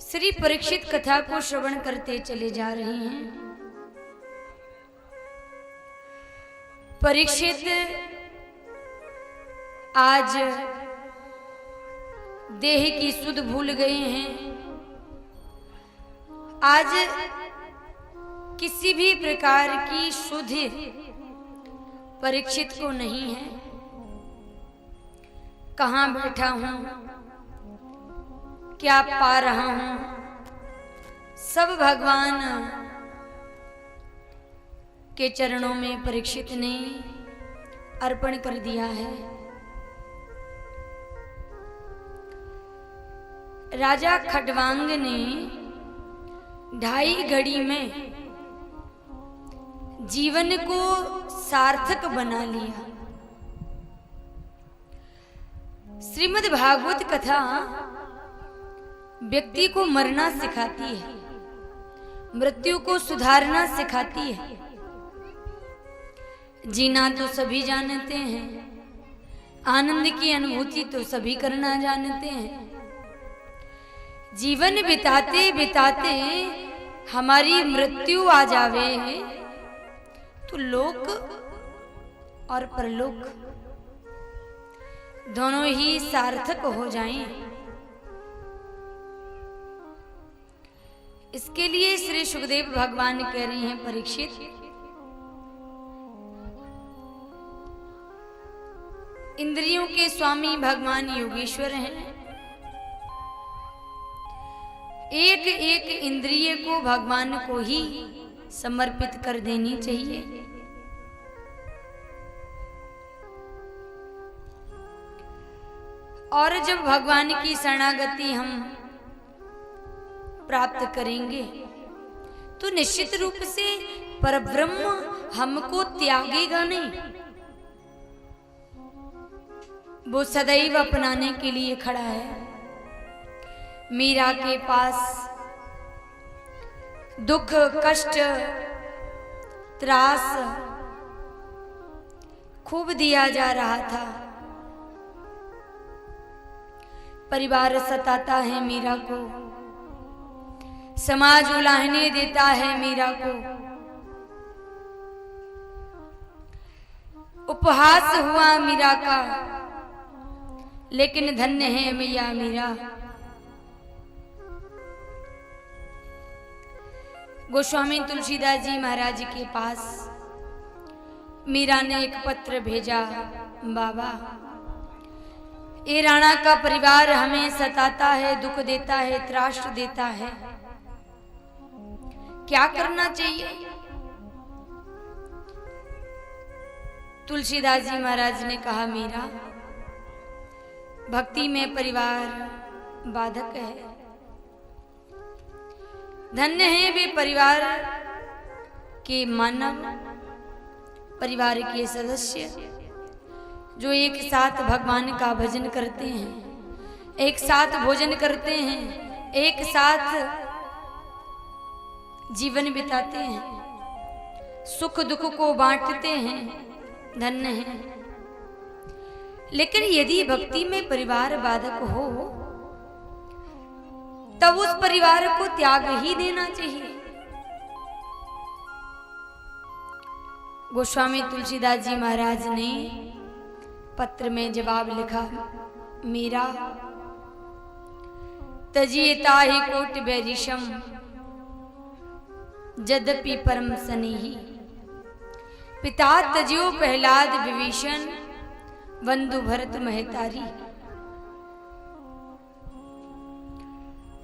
श्री परीक्षित कथा को श्रवण करते चले जा रहे हैं। परीक्षित आज देह की सुध भूल गए हैं। आज किसी भी प्रकार की शुद्ध परीक्षित को नहीं है। कहाँ बैठा हूं, क्या पा रहा हूं, सब भगवान के चरणों में परीक्षित ने अर्पण कर दिया है। राजा खटवांग ने 2.5 घड़ी में जीवन को सार्थक बना लिया। श्रीमद् भागवत कथा व्यक्ति को मरना सिखाती है, मृत्यु को सुधारना सिखाती है। जीना तो सभी जानते हैं, आनंद की अनुभूति तो सभी करना जानते हैं। जीवन बिताते बिताते हमारी मृत्यु आ जावे तो लोक और परलोक दोनों ही सार्थक हो जाएं। इसके लिए श्री सुखदेव भगवान कह रहे हैं, परीक्षित इंद्रियों के स्वामी भगवान योगेश्वर हैं। एक एक इंद्रिय को भगवान को ही समर्पित कर देनी चाहिए। और जब भगवान की शरणागति हम प्राप्त करेंगे तो निश्चित रूप से परब्रह्म हमको त्यागेगा नहीं। वो सदैव अपनाने के लिए खड़ा है। मीरा के पास दुख, कष्ट, त्रास खूब दिया जा रहा था। परिवार सताता है मीरा को, समाज उलाहने देता है मीरा को, उपहास हुआ मीरा का, लेकिन धन्य है मैया मीरा। गोस्वामी तुलसीदास जी महाराज के पास मीरा ने एक पत्र भेजा, बाबा ये राणा का परिवार हमें सताता है, दुख देता है, त्रास देता है, क्या करना चाहिए? तुलसीदास जी महाराज ने कहा, मीरा भक्ति में परिवार बाधक है। धन्य है वे परिवार के मानव, परिवार के सदस्य जो एक साथ भगवान का भजन करते हैं, एक साथ भोजन करते हैं, एक साथ जीवन बिताते हैं, सुख दुख को बांटते हैं, धन्य है। लेकिन यदि भक्ति में परिवार बाधक हो तब उस परिवार को त्याग ही देना चाहिए। गोस्वामी तुलसीदास जी महाराज ने पत्र में जवाब लिखा, मीरा तजियता ही कोट बैरिशम यद्यपि परम सनेही, पिता तजियो प्रहलाद विभीषण बंधु भरत महतारी।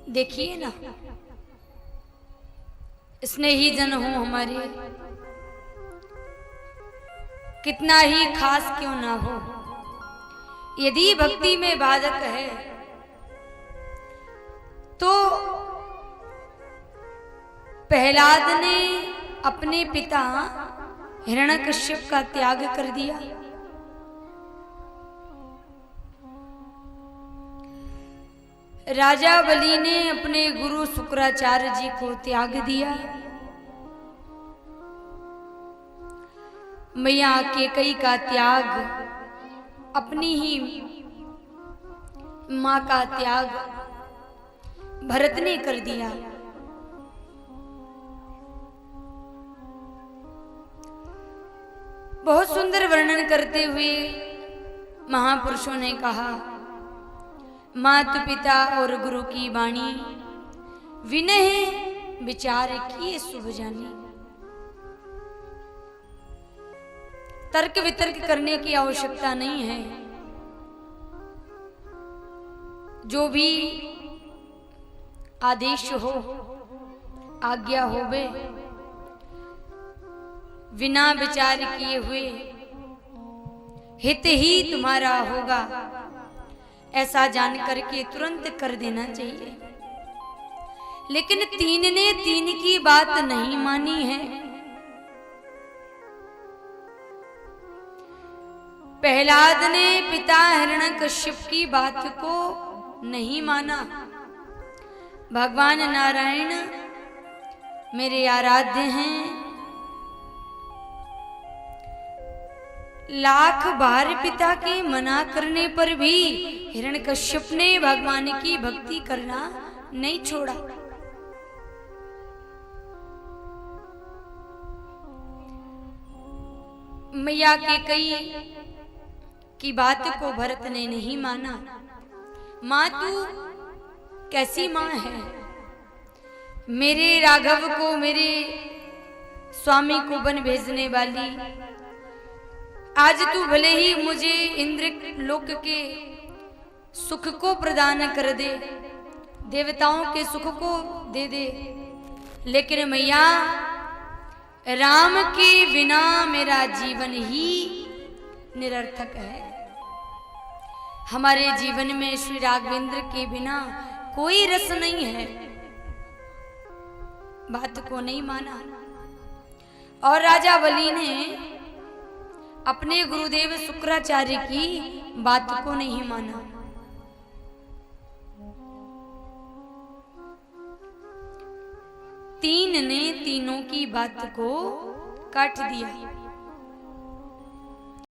देखिए ना, स्नेही जन हो हमारे, कितना ही खास क्यों ना हो, यदि भक्ति में बाधक है तो प्रहलाद ने अपने पिता हिरण्यकश्यप का त्याग कर दिया। राजा बलि ने अपने गुरु शुक्राचार्य जी को त्याग दिया। मैया कैकेयी का त्याग, अपनी ही माँ का त्याग, भरत ने कर दिया। बहुत सुंदर वर्णन करते हुए महापुरुषों ने कहा, माता पिता और गुरु की वाणी विनय विचार किए शुभ जानी। तर्क वितर्क करने की आवश्यकता नहीं है। जो भी आदेश हो, आज्ञा होवे, बिना विचार किए हुए हित ही तुम्हारा होगा, ऐसा जान करके तुरंत कर देना चाहिए। लेकिन तीन ने तीन की बात नहीं मानी है। प्रहलाद ने पिता हिरण्यकश्यप की बात को नहीं माना। भगवान नारायण मेरे आराध्य हैं, लाख बार पिता के मना करने पर भी हिरण्यकश्यप ने भगवान की भक्ति करना नहीं छोड़ा। मैया के कई की बात को भरत ने नहीं माना। माँ तू कैसी माँ है? मेरे राघव को, मेरे स्वामी को वन भेजने वाली, आज तू भले ही मुझे इंद्र लोक के सुख को प्रदान कर दे, देवताओं के सुख को दे दे, लेकिन मैया राम के बिना मेरा जीवन ही निरर्थक है। हमारे जीवन में श्री राघवेंद्र के बिना कोई रस नहीं है। बात को नहीं माना। और राजा बलि ने अपने गुरुदेव शुक्राचार्य की बात को नहीं माना। तीन ने तीनों की बात को काट दिया।